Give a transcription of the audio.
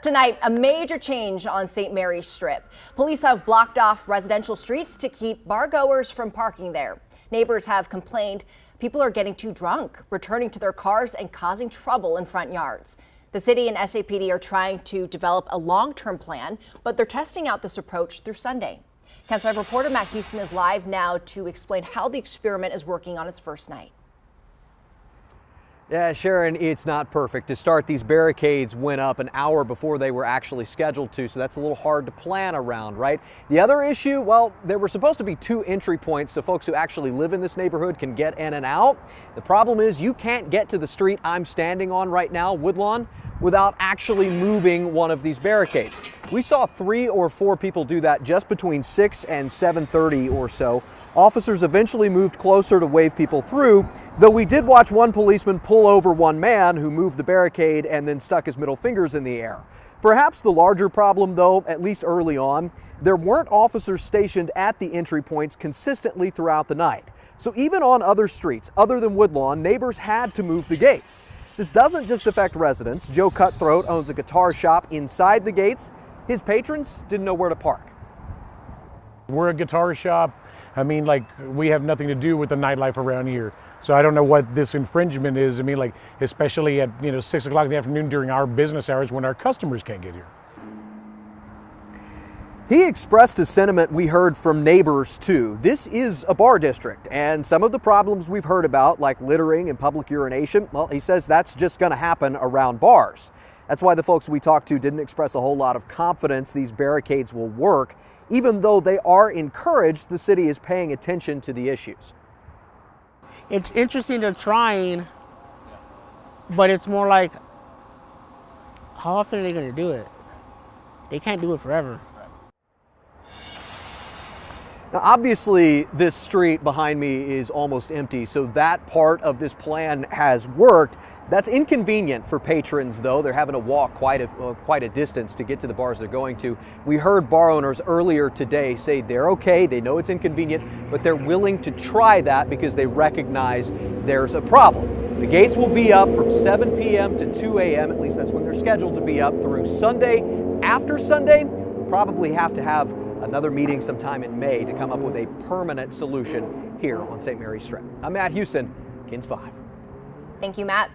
Tonight, a major change on St. Mary's Strip. Police have blocked off residential streets to keep bar-goers from parking there. Neighbors have complained people are getting too drunk, returning to their cars and causing trouble in front yards. The city and SAPD are trying to develop a long-term plan, but they're testing out this approach through Sunday. KENS 5 reporter Matt Houston is live now to explain how the experiment is working on its first night. Yeah, Sharon, it's not perfect. To start, these barricades went up an hour before they were actually scheduled to, so that's a little hard to plan around, right? The other issue, well, there were supposed to be 2 entry points so folks who actually live in this neighborhood can get in and out. The problem is you can't get to the street I'm standing on right now, Woodlawn, without actually moving one of these barricades. We saw 3 or 4 people do that just between 6 and 7:30 or so. Officers eventually moved closer to wave people through, though we did watch one policeman pull over one man who moved the barricade and then stuck his middle fingers in the air. Perhaps the larger problem, though, at least early on, there weren't officers stationed at the entry points consistently throughout the night. So even on other streets other than Woodlawn, neighbors had to move the gates. This doesn't just affect residents. Joe Cutthroat owns a guitar shop inside the gates. His patrons didn't know where to park. We're a guitar shop. I mean, like, we have nothing to do with the nightlife around here. So I don't know what this infringement is. I mean, like, especially at, 6 o'clock in the afternoon during our business hours when our customers can't get here. He expressed a sentiment we heard from neighbors too. This is a bar district, and some of the problems we've heard about, like littering and public urination, well, he says that's just going to happen around bars. That's why the folks we talked to didn't express a whole lot of confidence these barricades will work, even though they are encouraged the city is paying attention to the issues. It's interesting they're trying, but it's more like, how often are they going to do it? They can't do it forever. Now, obviously, this street behind me is almost empty, so that part of this plan has worked. That's inconvenient for patrons, though. They're having to walk quite a distance to get to the bars they're going to. We heard bar owners earlier today say they're okay, they know it's inconvenient, but they're willing to try that because they recognize there's a problem. The gates will be up from 7 p.m. to 2 a.m., at least that's when they're scheduled to be up, through Sunday. After Sunday, we'll probably have to have another meeting sometime in May to come up with a permanent solution here on St. Mary's Strip. I'm Matt Houston, KENS 5. Thank you, Matt.